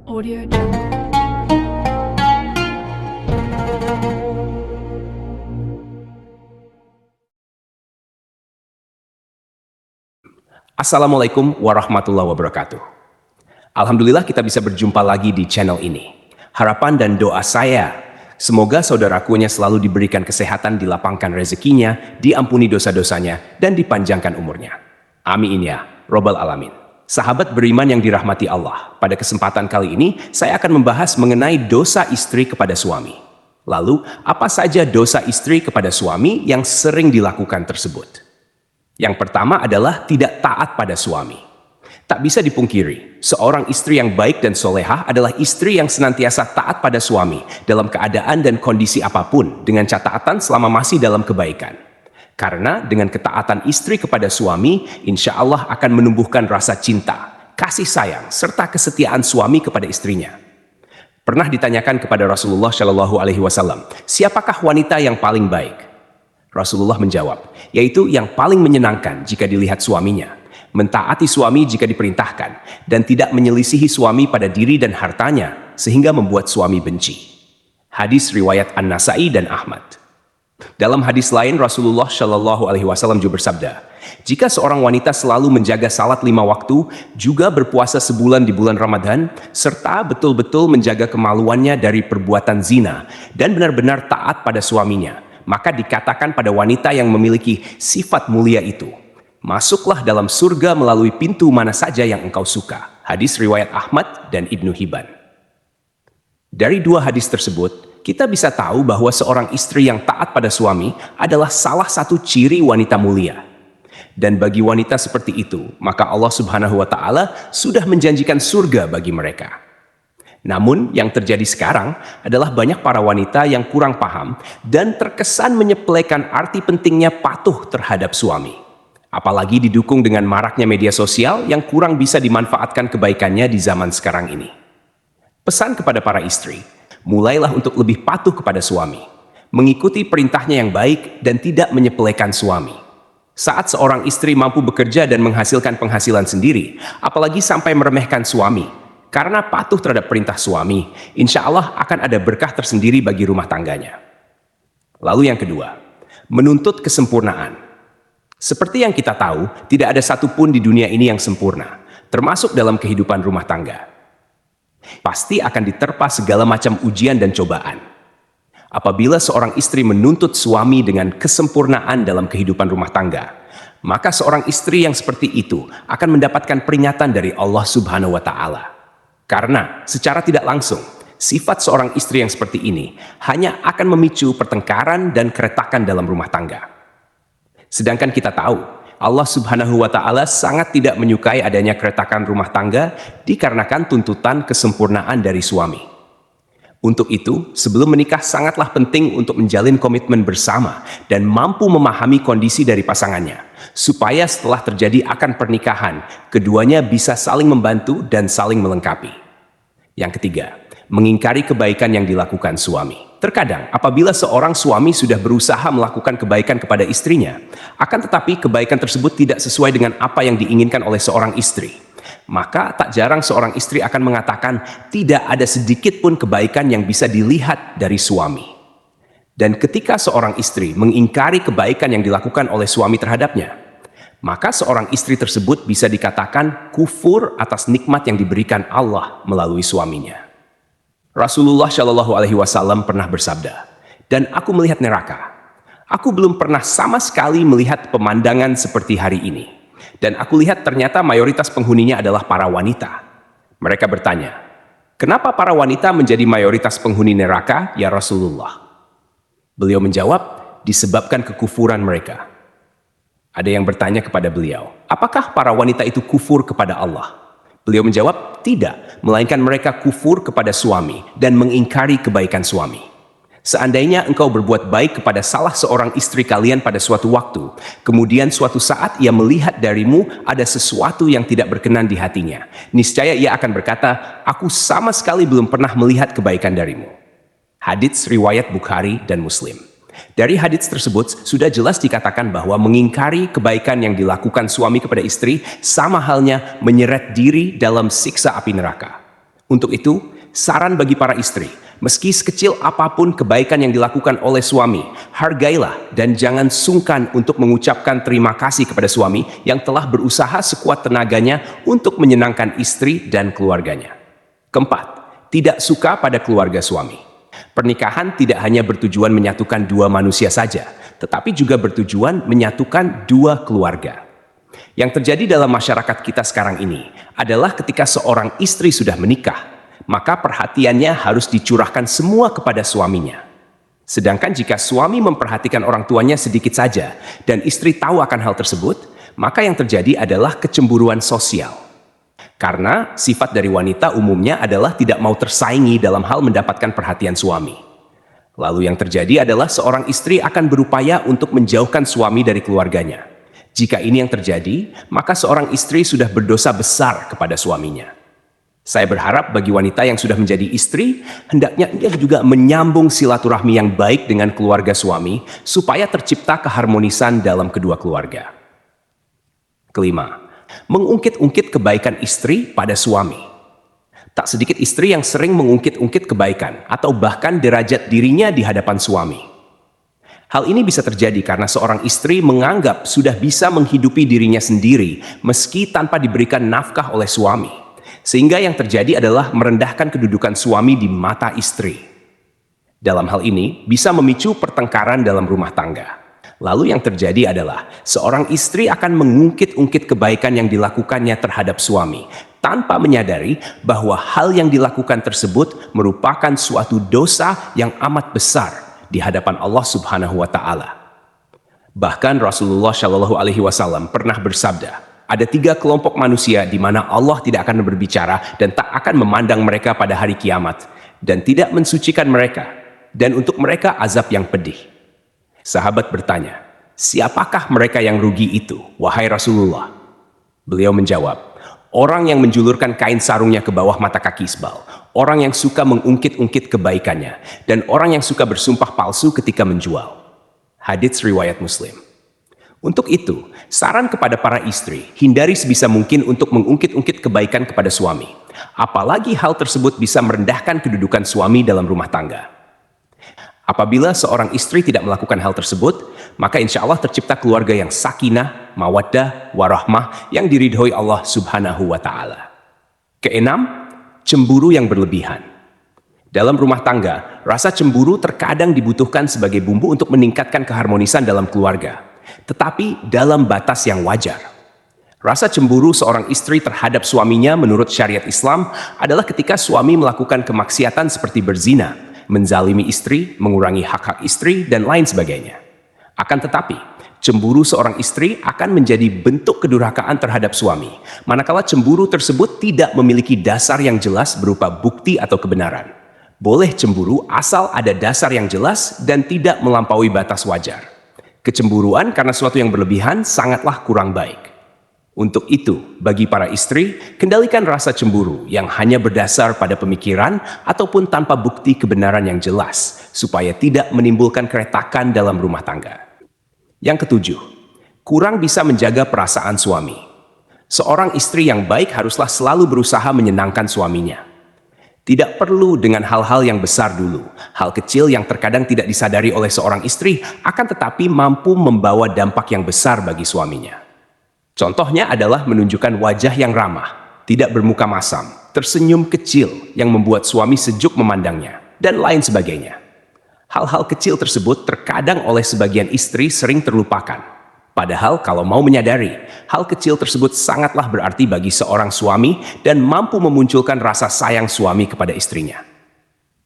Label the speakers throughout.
Speaker 1: Audio Jungle.
Speaker 2: Assalamualaikum warahmatullahi wabarakatuh. Alhamdulillah kita bisa berjumpa lagi di channel ini. Harapan dan doa saya, semoga saudarakunya selalu diberikan kesehatan, dilapangkan rezekinya, diampuni dosa-dosanya, dan dipanjangkan umurnya. Amin ya, Robbal Alamin. Sahabat beriman yang dirahmati Allah, pada kesempatan kali ini saya akan membahas mengenai dosa istri kepada suami. Lalu, apa saja dosa istri kepada suami yang sering dilakukan tersebut? Yang pertama adalah tidak taat pada suami. Tak bisa dipungkiri, seorang istri yang baik dan solehah adalah istri yang senantiasa taat pada suami dalam keadaan dan kondisi apapun, dengan catatan selama masih dalam kebaikan. Karena dengan ketaatan istri kepada suami, insya Allah akan menumbuhkan rasa cinta, kasih sayang, serta kesetiaan suami kepada istrinya. Pernah ditanyakan kepada Rasulullah Shallallahu Alaihi Wasallam, siapakah wanita yang paling baik? Rasulullah menjawab, yaitu yang paling menyenangkan jika dilihat suaminya, mentaati suami jika diperintahkan, dan tidak menyelisihi suami pada diri dan hartanya, sehingga membuat suami benci. Hadis riwayat An-Nasai dan Ahmad. Dalam hadis lain, Rasulullah Shallallahu Alaihi Wasallam juga bersabda, jika seorang wanita selalu menjaga salat 5 waktu, juga berpuasa sebulan di bulan Ramadan, serta betul-betul menjaga kemaluannya dari perbuatan zina, dan benar-benar taat pada suaminya, maka dikatakan pada wanita yang memiliki sifat mulia itu, masuklah dalam surga melalui pintu mana saja yang engkau suka. Hadis riwayat Ahmad dan Ibnu Hibban. Dari dua hadis tersebut, kita bisa tahu bahwa seorang istri yang taat pada suami adalah salah satu ciri wanita mulia. Dan bagi wanita seperti itu, maka Allah Subhanahu wa Ta'ala sudah menjanjikan surga bagi mereka. Namun, yang terjadi sekarang adalah banyak para wanita yang kurang paham dan terkesan menyepelekan arti pentingnya patuh terhadap suami. Apalagi didukung dengan maraknya media sosial yang kurang bisa dimanfaatkan kebaikannya di zaman sekarang ini. Pesan kepada para istri, mulailah untuk lebih patuh kepada suami, mengikuti perintahnya yang baik dan tidak menyepelekan suami. Saat seorang istri mampu bekerja dan menghasilkan penghasilan sendiri, apalagi sampai meremehkan suami, karena patuh terhadap perintah suami, insya Allah akan ada berkah tersendiri bagi rumah tangganya. Lalu yang kedua, menuntut kesempurnaan. Seperti yang kita tahu, tidak ada satupun di dunia ini yang sempurna, termasuk dalam kehidupan rumah tangga. Pasti akan diterpa segala macam ujian dan cobaan. Apabila seorang istri menuntut suami dengan kesempurnaan dalam kehidupan rumah tangga, maka seorang istri yang seperti itu akan mendapatkan peringatan dari Allah Subhanahu wa Ta'ala. Karena secara tidak langsung, sifat seorang istri yang seperti ini hanya akan memicu pertengkaran dan keretakan dalam rumah tangga. Sedangkan kita tahu, Allah Subhanahu wa Ta'ala sangat tidak menyukai adanya keretakan rumah tangga dikarenakan tuntutan kesempurnaan dari suami. Untuk itu, sebelum menikah sangatlah penting untuk menjalin komitmen bersama dan mampu memahami kondisi dari pasangannya, supaya setelah terjadi akad pernikahan, keduanya bisa saling membantu dan saling melengkapi. Yang ketiga, mengingkari kebaikan yang dilakukan suami. Terkadang, apabila seorang suami sudah berusaha melakukan kebaikan kepada istrinya, akan tetapi kebaikan tersebut tidak sesuai dengan apa yang diinginkan oleh seorang istri, maka tak jarang seorang istri akan mengatakan tidak ada sedikit pun kebaikan yang bisa dilihat dari suami. Dan ketika seorang istri mengingkari kebaikan yang dilakukan oleh suami terhadapnya, maka seorang istri tersebut bisa dikatakan kufur atas nikmat yang diberikan Allah melalui suaminya. Rasulullah Shallallahu Alaihi Wasallam pernah bersabda, dan aku melihat neraka. Aku belum pernah sama sekali melihat pemandangan seperti hari ini. Dan aku lihat ternyata mayoritas penghuninya adalah para wanita. Mereka bertanya, kenapa para wanita menjadi mayoritas penghuni neraka, ya Rasulullah? Beliau menjawab, disebabkan kekufuran mereka. Ada yang bertanya kepada beliau, apakah para wanita itu kufur kepada Allah? Beliau menjawab, tidak, melainkan mereka kufur kepada suami dan mengingkari kebaikan suami. Seandainya engkau berbuat baik kepada salah seorang istri kalian pada suatu waktu, kemudian suatu saat ia melihat darimu ada sesuatu yang tidak berkenan di hatinya, niscaya ia akan berkata, aku sama sekali belum pernah melihat kebaikan darimu. Hadits riwayat Bukhari dan Muslim. Dari hadits tersebut sudah jelas dikatakan bahwa mengingkari kebaikan yang dilakukan suami kepada istri sama halnya menyeret diri dalam siksa api neraka. Untuk itu, saran bagi para istri, meski sekecil apapun kebaikan yang dilakukan oleh suami, hargailah dan jangan sungkan untuk mengucapkan terima kasih kepada suami yang telah berusaha sekuat tenaganya untuk menyenangkan istri dan keluarganya. Keempat, tidak suka pada keluarga suami. Pernikahan tidak hanya bertujuan menyatukan dua manusia saja, tetapi juga bertujuan menyatukan dua keluarga. Yang terjadi dalam masyarakat kita sekarang ini adalah ketika seorang istri sudah menikah, maka perhatiannya harus dicurahkan semua kepada suaminya. Sedangkan jika suami memperhatikan orang tuanya sedikit saja dan istri tahu akan hal tersebut, maka yang terjadi adalah kecemburuan sosial. Karena sifat dari wanita umumnya adalah tidak mau tersaingi dalam hal mendapatkan perhatian suami. Lalu yang terjadi adalah seorang istri akan berupaya untuk menjauhkan suami dari keluarganya. Jika ini yang terjadi, maka seorang istri sudah berdosa besar kepada suaminya. Saya berharap bagi wanita yang sudah menjadi istri, hendaknya ia juga menyambung silaturahmi yang baik dengan keluarga suami, supaya tercipta keharmonisan dalam kedua keluarga. Kelima, mengungkit-ungkit kebaikan istri pada suami. Tak sedikit istri yang sering mengungkit-ungkit kebaikan, atau bahkan derajat dirinya di hadapan suami. Hal ini bisa terjadi karena seorang istri menganggap sudah bisa menghidupi dirinya sendiri meski tanpa diberikan nafkah oleh suami. Sehingga yang terjadi adalah merendahkan kedudukan suami di mata istri. Dalam hal ini bisa memicu pertengkaran dalam rumah tangga. Lalu yang terjadi adalah seorang istri akan mengungkit-ungkit kebaikan yang dilakukannya terhadap suami tanpa menyadari bahwa hal yang dilakukan tersebut merupakan suatu dosa yang amat besar di hadapan Allah Subhanahu wa Ta'ala. Bahkan Rasulullah Shallallahu Alaihi Wasallam pernah bersabda, ada 3 kelompok manusia di mana Allah tidak akan berbicara dan tak akan memandang mereka pada hari kiamat dan tidak mensucikan mereka, dan untuk mereka azab yang pedih. Sahabat bertanya, siapakah mereka yang rugi itu, wahai Rasulullah? Beliau menjawab, orang yang menjulurkan kain sarungnya ke bawah mata kaki isbal, orang yang suka mengungkit-ungkit kebaikannya, dan orang yang suka bersumpah palsu ketika menjual. Hadits riwayat Muslim. Untuk itu, saran kepada para istri, hindari sebisa mungkin untuk mengungkit-ungkit kebaikan kepada suami. Apalagi hal tersebut bisa merendahkan kedudukan suami dalam rumah tangga. Apabila seorang istri tidak melakukan hal tersebut, maka insya Allah tercipta keluarga yang sakinah, mawaddah, warahmah yang diridhoi Allah Subhanahu wa Ta'ala. Keenam, cemburu yang berlebihan. Dalam rumah tangga, rasa cemburu terkadang dibutuhkan sebagai bumbu untuk meningkatkan keharmonisan dalam keluarga, tetapi dalam batas yang wajar. Rasa cemburu seorang istri terhadap suaminya menurut syariat Islam adalah ketika suami melakukan kemaksiatan seperti berzina, menzalimi istri, mengurangi hak-hak istri, dan lain sebagainya. Akan tetapi, cemburu seorang istri akan menjadi bentuk kedurhakaan terhadap suami, manakala cemburu tersebut tidak memiliki dasar yang jelas berupa bukti atau kebenaran. Boleh cemburu asal ada dasar yang jelas dan tidak melampaui batas wajar. Kecemburuan karena sesuatu yang berlebihan sangatlah kurang baik. Untuk itu, bagi para istri, kendalikan rasa cemburu yang hanya berdasar pada pemikiran ataupun tanpa bukti kebenaran yang jelas, supaya tidak menimbulkan keretakan dalam rumah tangga. Yang ketujuh, kurang bisa menjaga perasaan suami. Seorang istri yang baik haruslah selalu berusaha menyenangkan suaminya. Tidak perlu dengan hal-hal yang besar dulu. Hal kecil yang terkadang tidak disadari oleh seorang istri akan tetapi mampu membawa dampak yang besar bagi suaminya. Contohnya adalah menunjukkan wajah yang ramah, tidak bermuka masam, tersenyum kecil yang membuat suami sejuk memandangnya, dan lain sebagainya. Hal-hal kecil tersebut terkadang oleh sebagian istri sering terlupakan. Padahal kalau mau menyadari, hal kecil tersebut sangatlah berarti bagi seorang suami dan mampu memunculkan rasa sayang suami kepada istrinya.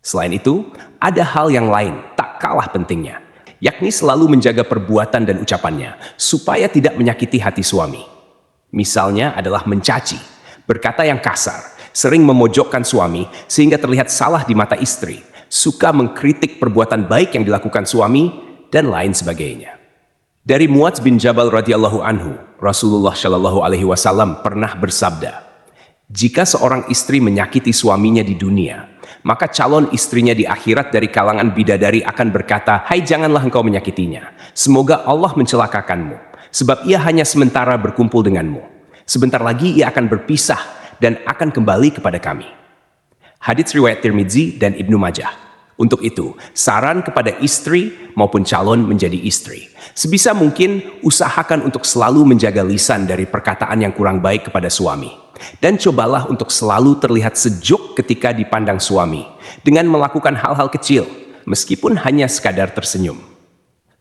Speaker 2: Selain itu, ada hal yang lain tak kalah pentingnya, yakni selalu menjaga perbuatan dan ucapannya, supaya tidak menyakiti hati suami. Misalnya adalah mencaci, berkata yang kasar, sering memojokkan suami sehingga terlihat salah di mata istri, suka mengkritik perbuatan baik yang dilakukan suami, dan lain sebagainya. Dari Muadz bin Jabal radhiyallahu anhu, Rasulullah Shallallahu Alaihi Wasallam pernah bersabda, jika seorang istri menyakiti suaminya di dunia, maka calon istrinya di akhirat dari kalangan bidadari akan berkata, hai janganlah engkau menyakitinya. Semoga Allah mencelakakanmu, sebab ia hanya sementara berkumpul denganmu. Sebentar lagi ia akan berpisah dan akan kembali kepada kami. Hadits riwayat Tirmidzi dan Ibnu Majah. Untuk itu, saran kepada istri maupun calon menjadi istri. Sebisa mungkin, usahakan untuk selalu menjaga lisan dari perkataan yang kurang baik kepada suami. Dan cobalah untuk selalu terlihat sejuk ketika dipandang suami, dengan melakukan hal-hal kecil, meskipun hanya sekadar tersenyum.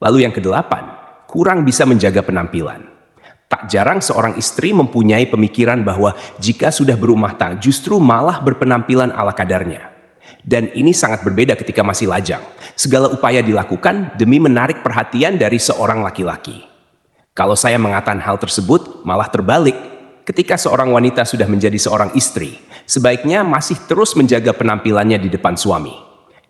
Speaker 2: Lalu yang kedelapan, kurang bisa menjaga penampilan. Tak jarang seorang istri mempunyai pemikiran bahwa jika sudah berumah tangga justru malah berpenampilan ala kadarnya. Dan ini sangat berbeda ketika masih lajang. Segala upaya dilakukan demi menarik perhatian dari seorang laki-laki. Kalau saya mengatakan hal tersebut, malah terbalik. Ketika seorang wanita sudah menjadi seorang istri, sebaiknya masih terus menjaga penampilannya di depan suami.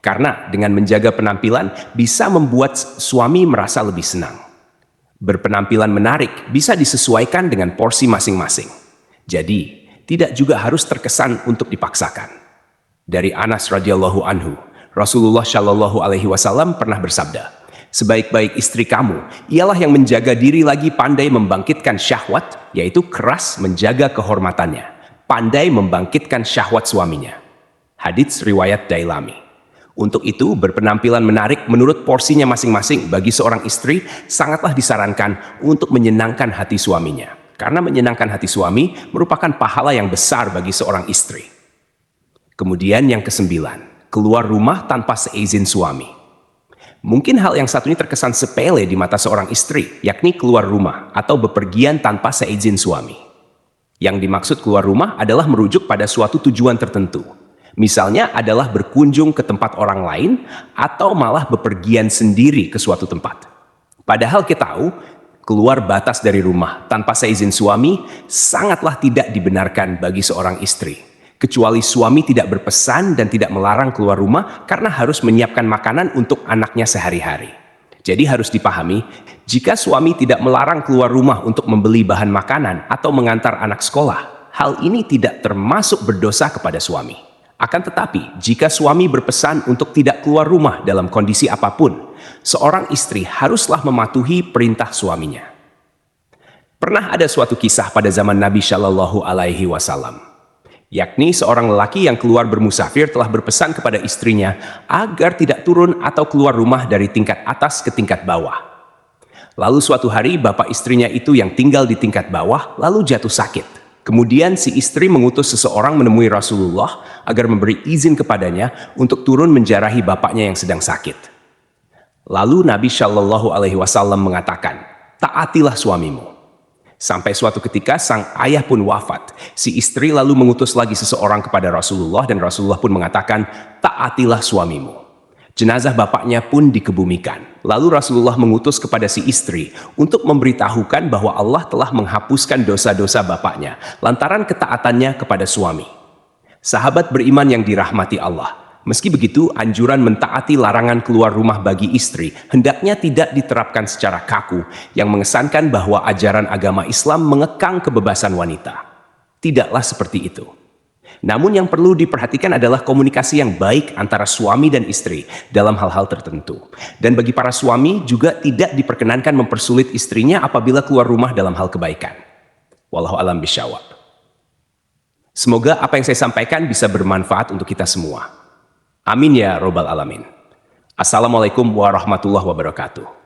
Speaker 2: Karena dengan menjaga penampilan bisa membuat suami merasa lebih senang. Berpenampilan menarik bisa disesuaikan dengan porsi masing-masing. Jadi, tidak juga harus terkesan untuk dipaksakan. Dari Anas radhiyallahu anhu, Rasulullah shallallahu alaihi wasallam pernah bersabda, sebaik-baik istri kamu ialah yang menjaga diri lagi pandai membangkitkan syahwat, yaitu keras menjaga kehormatannya, pandai membangkitkan syahwat suaminya. Hadits riwayat Dailami. Untuk itu, berpenampilan menarik menurut porsinya masing-masing bagi seorang istri sangatlah disarankan untuk menyenangkan hati suaminya. Karena menyenangkan hati suami merupakan pahala yang besar bagi seorang istri. Kemudian yang kesembilan, keluar rumah tanpa seizin suami. Mungkin hal yang satu ini terkesan sepele di mata seorang istri, yakni keluar rumah atau bepergian tanpa seizin suami. Yang dimaksud keluar rumah adalah merujuk pada suatu tujuan tertentu. Misalnya adalah berkunjung ke tempat orang lain atau malah bepergian sendiri ke suatu tempat. Padahal kita tahu, keluar batas dari rumah tanpa seizin suami sangatlah tidak dibenarkan bagi seorang istri. Kecuali suami tidak berpesan dan tidak melarang keluar rumah karena harus menyiapkan makanan untuk anaknya sehari-hari. Jadi harus dipahami, jika suami tidak melarang keluar rumah untuk membeli bahan makanan atau mengantar anak sekolah, hal ini tidak termasuk berdosa kepada suami. Akan tetapi, jika suami berpesan untuk tidak keluar rumah dalam kondisi apapun, seorang istri haruslah mematuhi perintah suaminya. Pernah ada suatu kisah pada zaman Nabi Shallallahu Alaihi Wasallam, yakni seorang lelaki yang keluar bermusafir telah berpesan kepada istrinya agar tidak turun atau keluar rumah dari tingkat atas ke tingkat bawah. Lalu suatu hari bapak istrinya itu yang tinggal di tingkat bawah lalu jatuh sakit. Kemudian si istri mengutus seseorang menemui Rasulullah agar memberi izin kepadanya untuk turun menjarahi bapaknya yang sedang sakit. Lalu Nabi Shallallahu Alaihi Wasallam mengatakan, taatilah suamimu. Sampai suatu ketika sang ayah pun wafat. Si istri lalu mengutus lagi seseorang kepada Rasulullah dan Rasulullah pun mengatakan, taatilah suamimu. Jenazah bapaknya pun dikebumikan. Lalu Rasulullah mengutus kepada si istri untuk memberitahukan bahwa Allah telah menghapuskan dosa-dosa bapaknya lantaran ketaatannya kepada suami. Sahabat beriman yang dirahmati Allah, meski begitu anjuran mentaati larangan keluar rumah bagi istri hendaknya tidak diterapkan secara kaku yang mengesankan bahwa ajaran agama Islam mengekang kebebasan wanita. Tidaklah seperti itu. Namun yang perlu diperhatikan adalah komunikasi yang baik antara suami dan istri dalam hal-hal tertentu. Dan bagi para suami juga tidak diperkenankan mempersulit istrinya apabila keluar rumah dalam hal kebaikan. Wallahu a'lam bishawab. Semoga apa yang saya sampaikan bisa bermanfaat untuk kita semua. Amin ya robbal alamin. Assalamualaikum warahmatullahi wabarakatuh.